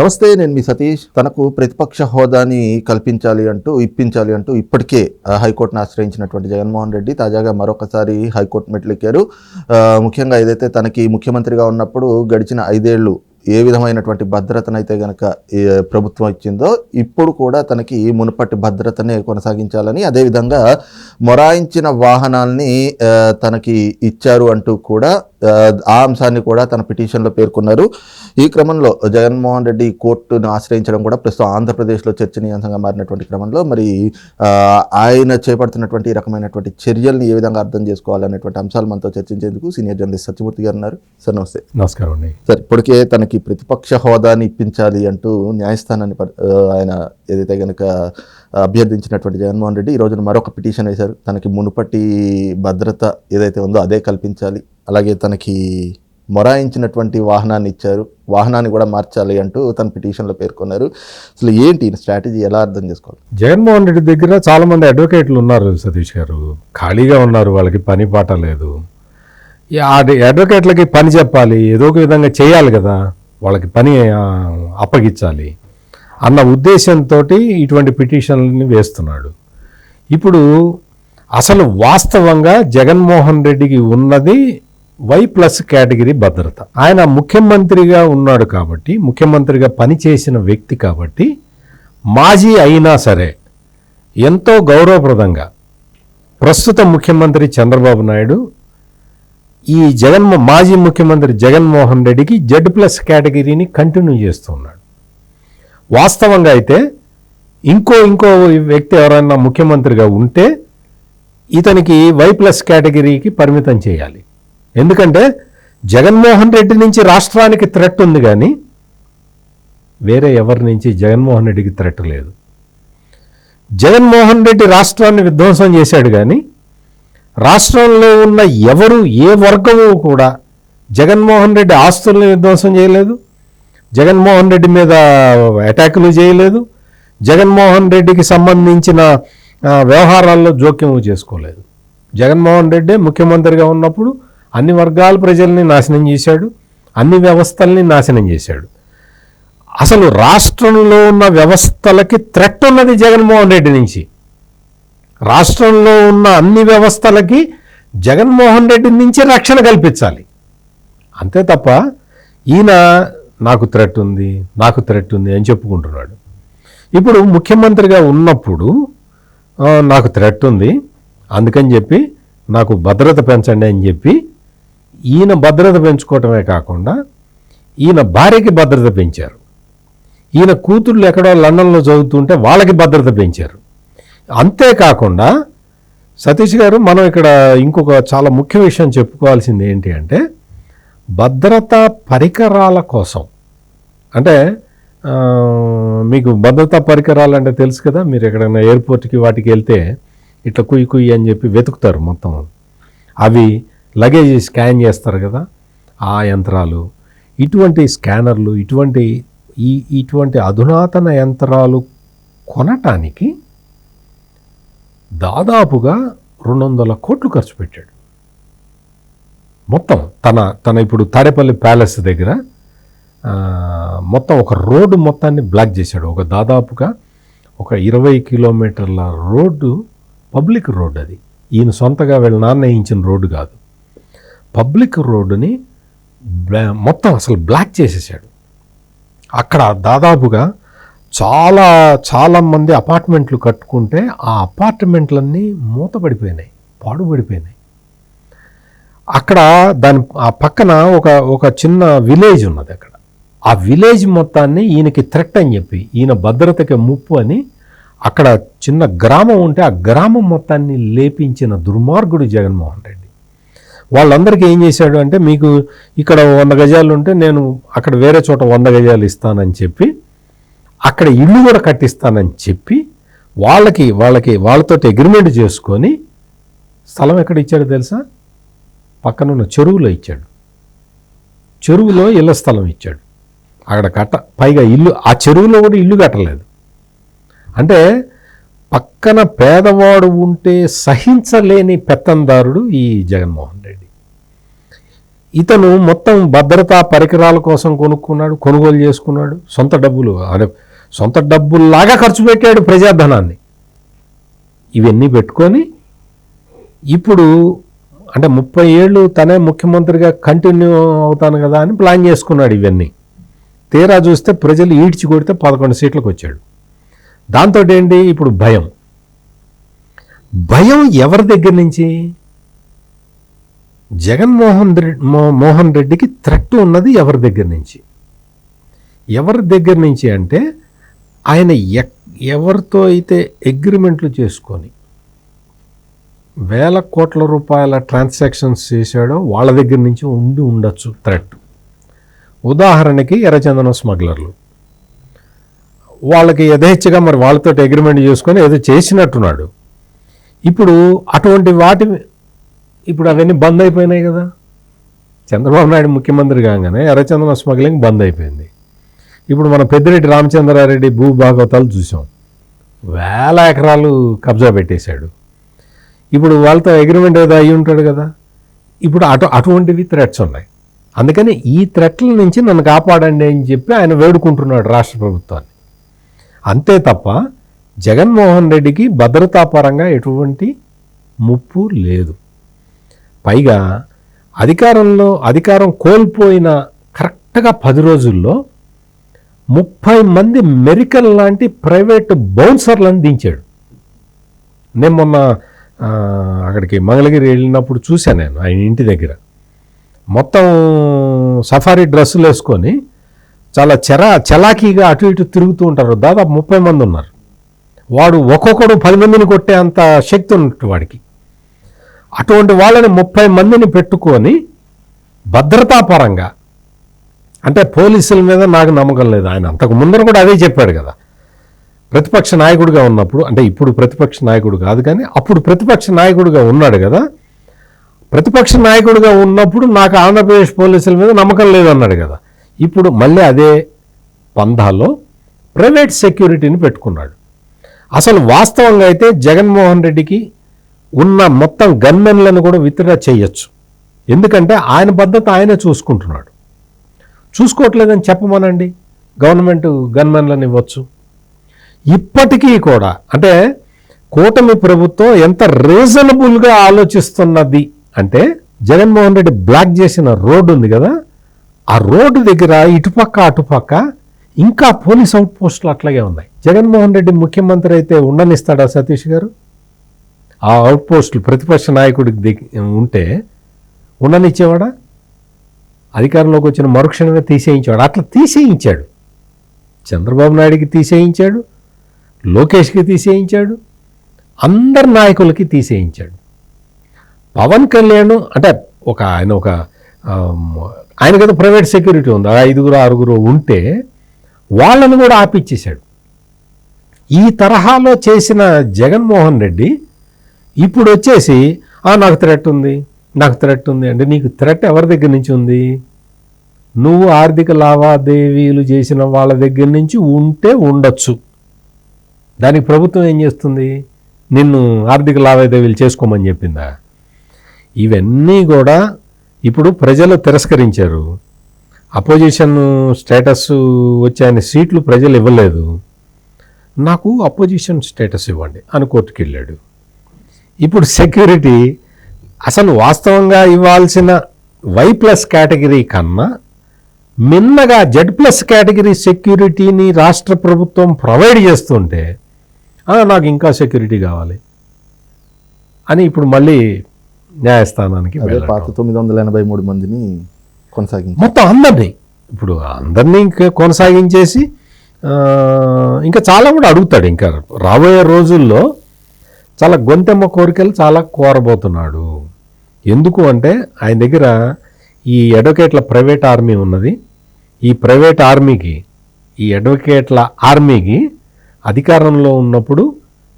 నమస్తే, నేను మీ సతీష్. తనకు ప్రతిపక్ష హోదాని ఇప్పించాలి అంటూ ఇప్పటికే హైకోర్టును ఆశ్రయించినటువంటి జగన్మోహన్ రెడ్డి తాజాగా మరొకసారి హైకోర్టు మెట్లెక్కారు. ముఖ్యంగా ఏదైతే తనకి ముఖ్యమంత్రిగా ఉన్నప్పుడు గడిచిన 5 ఏళ్ళు ఏ విధమైనటువంటి భద్రతనైతే గనక ప్రభుత్వం ఇచ్చిందో ఇప్పుడు కూడా తనకి మునుపటి భద్రతనే కొనసాగించాలని, అదేవిధంగా మొరాయించిన వాహనాల్ని తనకి ఇచ్చారు అంటూ కూడా ఆ అంశాన్ని కూడా తన పిటిషన్లో పేర్కొన్నారు. ఈ క్రమంలో జగన్మోహన్ రెడ్డి కోర్టును ఆశ్రయించడం కూడా ప్రస్తుతం ఆంధ్రప్రదేశ్లో చర్చనీయాంశంగా మారినటువంటి క్రమంలో మరి ఆయన చేపడుతున్నటువంటి ఈ రకమైనటువంటి చర్యల్ని ఏ విధంగా అర్థం చేసుకోవాలనేటువంటి అంశాలు మనతో చర్చించేందుకు సీనియర్ జర్నలిస్ట్ సత్యమూర్తి గారు ఉన్నారు. సార్ నమస్తే. నమస్కారం అండి. సార్, ఇప్పటికే తనకి ప్రతిపక్ష హోదాని ఇప్పించాలి అంటూ న్యాయస్థానాన్ని ఆయన ఏదైతే కనుక అభ్యర్థించినటువంటి జగన్మోహన్ రెడ్డి ఈ రోజున మరొక పిటిషన్ వేశారు. తనకి మునుపటి భద్రత ఏదైతే ఉందో అదే కల్పించాలి, అలాగే తనకి మొరాయించినటువంటి వాహనాన్ని ఇచ్చారు, వాహనాన్ని కూడా మార్చాలి అంటూ తన పిటిషన్లో పేర్కొన్నారు. అసలు ఏంటి స్ట్రాటజీ, ఎలా అర్థం చేసుకోవాలి? జగన్మోహన్ రెడ్డి దగ్గర చాలా మంది అడ్వకేట్లు ఉన్నారు సతీష్ గారు, ఖాళీగా ఉన్నారు, వాళ్ళకి పని పాట లేదు. ఆ అడ్వకేట్లకి పని చెప్పాలి, ఏదో ఒక విధంగా చేయాలి కదా, వాళ్ళకి పని అప్పగించాలి అన్న ఉద్దేశంతో ఇటువంటి పిటిషన్లని వేస్తున్నాడు. ఇప్పుడు అసలు వాస్తవంగా జగన్మోహన్ రెడ్డికి ఉన్నది Y+ కేటగిరీ భద్రత. ఆయన ముఖ్యమంత్రిగా ఉన్నాడు కాబట్టి, ముఖ్యమంత్రిగా పనిచేసిన వ్యక్తి కాబట్టి, మాజీ అయినా సరే ఎంతో గౌరవప్రదంగా ప్రస్తుత ముఖ్యమంత్రి చంద్రబాబు నాయుడు ఈ మాజీ ముఖ్యమంత్రి జగన్మోహన్ రెడ్డికి Z+ కేటగిరీని కంటిన్యూ చేస్తున్నాడు. వాస్తవంగా అయితే ఇంకో వ్యక్తి ఎవరైనా ముఖ్యమంత్రిగా ఉంటే ఇతనికి Y+ కేటగిరీకి పరిమితం చేయాలి. ఎందుకంటే జగన్మోహన్ రెడ్డి నుంచి రాష్ట్రానికి థ్రెట్ ఉంది, కానీ వేరే ఎవరి నుంచి జగన్మోహన్ రెడ్డికి థ్రెట్ లేదు. జగన్మోహన్ రెడ్డి రాష్ట్రాన్ని విధ్వంసం చేశాడు, కానీ రాష్ట్రంలో ఉన్న ఎవరు ఏ వర్గము కూడా జగన్మోహన్ రెడ్డి ఆస్తుల్ని విధ్వంసం చేయలేదు, జగన్మోహన్ రెడ్డి మీద అటాకులు చేయలేదు, జగన్మోహన్ రెడ్డికి సంబంధించిన వ్యవహారాల్లో జోక్యం చేసుకోలేదు. జగన్మోహన్ రెడ్డి ముఖ్యమంత్రిగా ఉన్నప్పుడు అన్ని వర్గాల ప్రజల్ని నాశనం చేశాడు, అన్ని వ్యవస్థల్ని నాశనం చేశాడు. అసలు రాష్ట్రంలో ఉన్న వ్యవస్థలకి థ్రెట్ ఉన్నది జగన్మోహన్ రెడ్డి నుంచి. రాష్ట్రంలో ఉన్న అన్ని వ్యవస్థలకి జగన్మోహన్ రెడ్డి నుంచి రక్షణ కల్పించాలి. అంతే తప్ప ఈయన నాకు థ్రెట్ ఉంది అని చెప్పుకుంటున్నాడు. ఇప్పుడు ముఖ్యమంత్రిగా ఉన్నప్పుడు నాకు థ్రెట్ ఉంది, అందుకని చెప్పి నాకు భద్రత పెంచండి అని చెప్పి ఈయన భద్రత పెంచుకోవటమే కాకుండా ఈయన భార్యకి భద్రత పెంచారు. ఈయన కూతుళ్ళు ఎక్కడో లండన్లో చదువుతుంటే వాళ్ళకి భద్రత పెంచారు. అంతేకాకుండా సతీష్ గారు, మనం ఇక్కడ ఇంకొక చాలా ముఖ్య విషయం చెప్పుకోవాల్సింది ఏంటి అంటే, భద్రతా పరికరాల కోసం, అంటే మీకు భద్రతా పరికరాలు అంటే తెలుసు కదా, మీరు ఎక్కడైనా ఎయిర్పోర్ట్కి వాటికి వెళ్తే ఇట్లా కుయ్యి అని చెప్పి వెతుకుతారు మొత్తం. అవి లగేజ్ స్కాన్ చేస్తారు కదా, ఆ యంత్రాలు, ఇటువంటి స్కానర్లు, ఇటువంటి అధునాతన యంత్రాలు కొనటానికి దాదాపుగా 200 కోట్లు ఖర్చు పెట్టాడు. మొత్తం తన ఇప్పుడు తాడేపల్లి ప్యాలెస్ దగ్గర మొత్తం ఒక రోడ్డు మొత్తాన్ని బ్లాక్ చేశాడు. దాదాపుగా ఒక 20 కిలోమీటర్ల రోడ్డు, పబ్లిక్ రోడ్డు, అది ఈయన సొంతగా వీళ్ళ నాన్న వేయించిన రోడ్డు కాదు, పబ్లిక్ రోడ్డుని మొత్తం అసలు బ్లాక్ చేసేసాడు. అక్కడ దాదాపుగా చాలా మంది అపార్ట్మెంట్లు కట్టుకుంటే ఆ అపార్ట్మెంట్లన్నీ మూతపడిపోయినాయి, పాడుపడిపోయినాయి. అక్కడ ఆ పక్కన ఒక చిన్న విలేజ్ ఉన్నది. అక్కడ ఆ విలేజ్ మొత్తాన్ని ఈయనకి థ్రెట్ అని చెప్పి, ఈయన భద్రతకి ముప్పు అని అక్కడ చిన్న గ్రామం ఉంటే ఆ గ్రామం మొత్తాన్ని లేపించిన దుర్మార్గుడు జగన్మోహన్ రెడ్డి. వాళ్ళందరికీ ఏం చేశాడు అంటే, మీకు ఇక్కడ 100 గజాలు ఉంటే నేను అక్కడ వేరే చోట 100 గజాలు ఇస్తానని చెప్పి, అక్కడ ఇల్లు కూడా కట్టిస్తానని చెప్పి వాళ్ళతో అగ్రిమెంట్ చేసుకొని స్థలం ఎక్కడ ఇచ్చాడు తెలుసా? పక్కనున్న చెరువులో ఇచ్చాడు. చెరువులో ఇళ్ల స్థలం ఇచ్చాడు. అక్కడ పైగా ఇల్లు, ఆ చెరువులో కూడా ఇల్లు కట్టలేదు. అంటే పక్కన పేదవాడు ఉంటే సహించలేని పెత్తందారుడు ఈ జగన్మోహన్ రెడ్డి. ఇతను మొత్తం భద్రతా పరికరాల కోసం కొనుగోలు చేసుకున్నాడు, సొంత డబ్బుల్లాగా ఖర్చు పెట్టాడు ప్రజాధనాన్ని. ఇవన్నీ పెట్టుకొని ఇప్పుడు అంటే 30 ఏళ్ళు తనే ముఖ్యమంత్రిగా కంటిన్యూ అవుతాను కదా అని ప్లాన్ చేసుకున్నాడు. ఇవన్నీ తీరా చూస్తే ప్రజలు ఈడ్చి కొడితే 11 సీట్లకు వచ్చాడు. దాంతో ఏంటి ఇప్పుడు భయం ఎవరి దగ్గర నుంచి? మోహన్ రెడ్డికి థ్రెట్ ఉన్నది ఎవరి దగ్గర నుంచి అంటే ఆయన ఎవరితో అయితే అగ్రిమెంట్లు చేసుకొని వేల కోట్ల రూపాయల ట్రాన్సాక్షన్స్ చేశాడో వాళ్ళ దగ్గర నుంచి ఉండొచ్చు థ్రెట్. ఉదాహరణకి ఎర్రచందనం స్మగ్లర్లు, వాళ్ళకి యథేచ్ఛగా మరి వాళ్ళతో అగ్రిమెంట్ చేసుకొని ఏదో చేసినట్టున్నాడు. ఇప్పుడు ఇప్పుడు అవన్నీ బంద్ అయిపోయినాయి కదా. చంద్రబాబు నాయుడు ముఖ్యమంత్రి కాగానే ఎర్రచందనం స్మగ్లింగ్ బంద్ అయిపోయింది. ఇప్పుడు మన పెద్దిరెడ్డి రామచంద్రారెడ్డి భూభాగవతాలు చూసాం, వేల ఎకరాలు కబ్జా పెట్టేశాడు. ఇప్పుడు వాళ్ళతో అగ్రిమెంట్ ఏదో అయ్యి ఉంటాడు కదా. ఇప్పుడు అటువంటివి థ్రెట్స్ ఉన్నాయి. అందుకని ఈ థ్రెట్ల నుంచి నన్ను కాపాడండి అని చెప్పి ఆయన వేడుకుంటున్నాడు రాష్ట్ర ప్రభుత్వాన్ని. అంతే తప్ప జగన్మోహన్ రెడ్డికి భద్రతాపరంగా ఎటువంటి ముప్పు లేదు. పైగా అధికారం కోల్పోయిన కరెక్ట్గా 10 రోజుల్లో 30 మంది మెరికల్ లాంటి ప్రైవేట్ బౌన్సర్లను దించాడు. నేను మొన్న అక్కడికి మంగళగిరి వెళ్ళినప్పుడు చూశాను నేను ఆయన ఇంటి దగ్గర. మొత్తం సఫారీ డ్రెస్సులు వేసుకొని చాలా చలాకీగా అటు ఇటు తిరుగుతూ ఉంటారు. దాదాపు 30 మంది ఉన్నారు. వాడు ఒక్కొక్కడు 10 మందిని కొట్టే అంత శక్తి ఉన్నట్టు వాడికి. అటువంటి వాళ్ళని 30 మందిని పెట్టుకొని భద్రతాపరంగా, అంటే పోలీసుల మీద నాకు నమ్మకం లేదు. ఆయన అంతకు ముందర కూడా అదే చెప్పాడు కదా. ప్రతిపక్ష నాయకుడిగా ఉన్నప్పుడు, అంటే ఇప్పుడు ప్రతిపక్ష నాయకుడు కాదు కానీ అప్పుడు ప్రతిపక్ష నాయకుడిగా ఉన్నాడు కదా. ప్రతిపక్ష నాయకుడిగా ఉన్నప్పుడు నాకు ఆంధ్రప్రదేశ్ పోలీసుల మీద నమ్మకం లేదన్నాడు కదా. ఇప్పుడు మళ్ళీ అదే పందాలో ప్రైవేట్ సెక్యూరిటీని పెట్టుకున్నాడు. అసలు వాస్తవంగా అయితే జగన్మోహన్ రెడ్డికి ఉన్న మొత్తం గన్మెన్లను కూడా విత్డ్రా చేయొచ్చు. ఎందుకంటే ఆయన భద్రత ఆయనే చూసుకోవట్లేదని చెప్పమనండి, గవర్నమెంట్ గన్మెన్లను ఇవ్వచ్చు. ఇప్పటికీ కూడా అంటే కూటమి ప్రభుత్వం ఎంత రీజనబుల్గా ఆలోచిస్తున్నది అంటే, జగన్మోహన్ రెడ్డి బ్లాక్ చేసిన రోడ్డు ఉంది కదా, ఆ రోడ్డు దగ్గర ఇటుపక్క అటుపక్క ఇంకా పోలీస్ అవుట్ పోస్టులు అట్లాగే ఉన్నాయి. జగన్మోహన్ రెడ్డి ముఖ్యమంత్రి అయితే ఉండనిస్తాడా సతీష్ గారు? ఆ అవుట్ పోస్టులు ప్రతిపక్ష నాయకుడికి ఉంటే ఉండనిచ్చేవాడా? అధికారంలోకి వచ్చిన మరుక్షణమే తీసేయించేవాడు. అట్లా తీసేయించాడు. చంద్రబాబు నాయుడికి తీసేయించాడు, లోకేష్కి తీసేయించాడు, అందరి నాయకులకి తీసేయించాడు. పవన్ కళ్యాణ్ అంటే ఆయనకైతే ప్రైవేట్ సెక్యూరిటీ ఉంది, 5-6 ఉంటే వాళ్ళని కూడా ఆపిచ్చేశాడు. ఈ తరహాలో చేసిన జగన్మోహన్ రెడ్డి ఇప్పుడు వచ్చేసి నాకు థ్రెట్ ఉంది అంటే, నీకు థ్రెట్ ఎవరి దగ్గర నుంచి ఉంది? నువ్వు ఆర్థిక లావాదేవీలు చేసిన వాళ్ళ దగ్గర నుంచి ఉండొచ్చు. దానికి ప్రభుత్వం ఏం చేస్తుంది? నిన్ను ఆర్థిక లావాదేవీలు చేసుకోమని చెప్పిందా? ఇవన్నీ కూడా ఇప్పుడు ప్రజలు తిరస్కరించారు. అపోజిషన్ స్టేటస్ వచ్చి ఆయన సీట్లు ప్రజలు ఇవ్వలేదు. నాకు అపోజిషన్ స్టేటస్ ఇవ్వండి అని కోర్టుకు వెళ్ళాడు. ఇప్పుడు సెక్యూరిటీ అసలు వాస్తవంగా ఇవ్వాల్సిన Y+ కేటగిరీ కన్నా మిన్నగా Z+ కేటగిరీ సెక్యూరిటీని రాష్ట్ర ప్రభుత్వం ప్రొవైడ్ చేస్తుంటే నాకు ఇంకా సెక్యూరిటీ కావాలి అని ఇప్పుడు మళ్ళీ న్యాయస్థానానికి పాత 983 మందిని కొనసాగించి మొత్తం అందరినీ కొనసాగించేసి ఇంకా చాలా కూడా అడుగుతాడు. ఇంకా రాబోయే రోజుల్లో చాలా గొంతెమ్మ కోరికలు చాలా కోరబోతున్నాడు. ఎందుకు అంటే ఆయన దగ్గర ఈ అడ్వకేట్ల ప్రైవేట్ ఆర్మీ ఉన్నది. ఈ ప్రైవేట్ ఆర్మీకి, ఈ అడ్వకేట్ల ఆర్మీకి అధికారంలో ఉన్నప్పుడు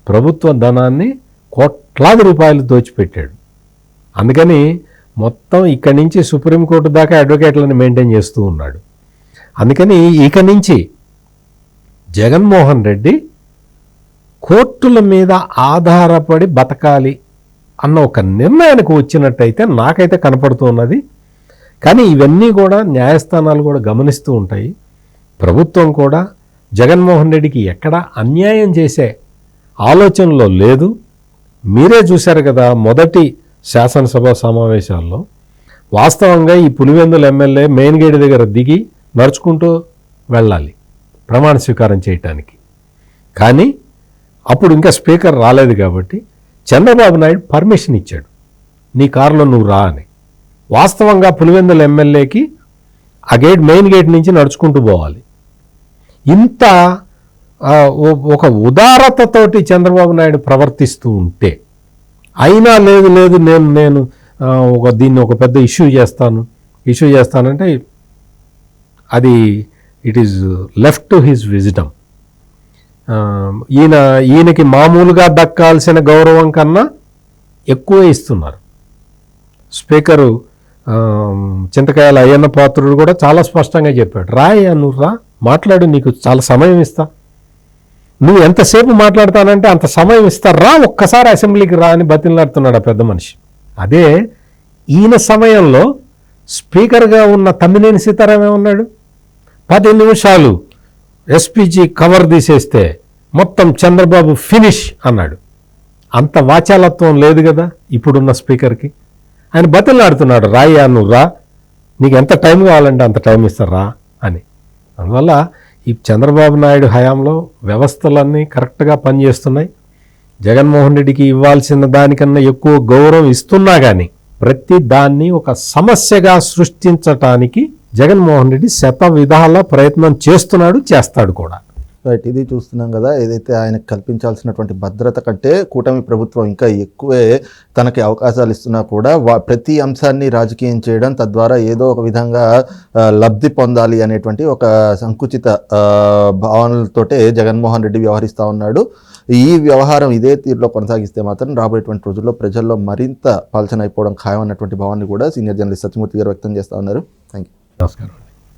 ప్రభుత్వ ధనాన్ని కోట్లాది రూపాయలు దోచిపెట్టాడు. అందుకని మొత్తం ఇక్కడి నుంచి సుప్రీంకోర్టు దాకా అడ్వకేట్లను మెయింటైన్ చేస్తూ ఉన్నాడు. అందుకని ఇక నుంచి జగన్మోహన్ రెడ్డి కోర్టుల మీద ఆధారపడి బతకాలి అన్న ఒక నిర్ణయానికి వచ్చినట్టయితే నాకైతే కనపడుతున్నది. కానీ ఇవన్నీ కూడా న్యాయస్థానాలు కూడా గమనిస్తూ ఉంటాయి. ప్రభుత్వం కూడా జగన్మోహన్ రెడ్డికి ఎక్కడ అన్యాయం చేసే ఆలోచనలో లేదు. మీరే చూశారు కదా మొదటి శాసనసభ సమావేశాల్లో వాస్తవంగా ఈ పులివెందుల ఎమ్మెల్యే మెయిన్ గేట్ దగ్గర దిగి నడుచుకుంటూ వెళ్ళాలి ప్రమాణ స్వీకారం చేయటానికి. కానీ అప్పుడు ఇంకా స్పీకర్ రాలేదు కాబట్టి చంద్రబాబు నాయుడు పర్మిషన్ ఇచ్చాడు, నీ కారులో నువ్వు రా అని. వాస్తవంగా పులివెందుల ఎమ్మెల్యేకి ఆ గేట్ మెయిన్ గేట్ నుంచి నడుచుకుంటూ పోవాలి. ఇంత ఒక ఉదారతతోటి చంద్రబాబు నాయుడు ప్రవర్తిస్తూ ఉంటే అయినా లేదు లేదు నేను దీన్ని ఒక పెద్ద ఇష్యూ చేస్తానంటే అది it is left to his wisdom. ఈయనకి మామూలుగా దక్కాల్సిన గౌరవం కన్నా ఎక్కువ ఇస్తున్నారు. స్పీకరు చింతకాయల అయ్యన్న పాత్రుడు కూడా చాలా స్పష్టంగా చెప్పాడు, రాయ్యా నువ్వు రా మాట్లాడు, నీకు చాలా సమయం ఇస్తా, నువ్వు ఎంతసేపు మాట్లాడతానంటే అంత సమయం ఇస్తా, రా ఒక్కసారి అసెంబ్లీకి రా అని బతిలాడుతున్నాడు ఆ పెద్ద మనిషి. అదే ఈయన సమయంలో స్పీకర్గా ఉన్న తమ్మినేని సీతారాం ఏమన్నాడు, 10 నిమిషాలు ఎస్పీజీ కవర్ తీసేస్తే మొత్తం చంద్రబాబు ఫినిష్ అన్నాడు. అంత వాచాలత్వం లేదు కదా ఇప్పుడున్న స్పీకర్కి. ఆయన బతిలాడుతున్నాడు, రాయ్యా నువ్వు రా, నీకు ఎంత టైం కావాలంటే అంత టైం ఇస్తారా అని. అందువల్ల ఈ చంద్రబాబు నాయుడు హయాంలో వ్యవస్థలన్నీ కరెక్ట్గా పనిచేస్తున్నాయి. జగన్మోహన్ రెడ్డికి ఇవ్వాల్సిన దానికన్నా ఎక్కువ గౌరవం ఇస్తున్నా కానీ ప్రతి దాన్ని ఒక సమస్యగా సృష్టించటానికి జగన్మోహన్ రెడ్డి శత విధాల ప్రయత్నం చేస్తాడు కూడా. రైట్, ఇది చూస్తున్నాం కదా, ఏదైతే ఆయనకు కల్పించాల్సినటువంటి భద్రత కంటే కూటమి ప్రభుత్వం ఇంకా ఎక్కువే తనకి అవకాశాలు ఇస్తున్నా కూడా ప్రతి అంశాన్ని రాజకీయం చేయడం, తద్వారా ఏదో ఒక విధంగా లబ్ధి పొందాలి అనేటువంటి ఒక సంకుచిత భావనలతోటే జగన్మోహన్ రెడ్డి వ్యవహరిస్తూ ఉన్నాడు. ఈ వ్యవహారం ఇదే తీరులో కొనసాగిస్తే మాత్రం రాబోయేటువంటి రోజుల్లో ప్రజల్లో మరింత పలచనైపోవడం ఖాయం అన్నటువంటి భావాన్ని కూడా సీనియర్ జర్నలిస్ట్ సత్యమూర్తి గారు వ్యక్తం చేస్తూ ఉన్నారు. Thank you. నమస్కారం.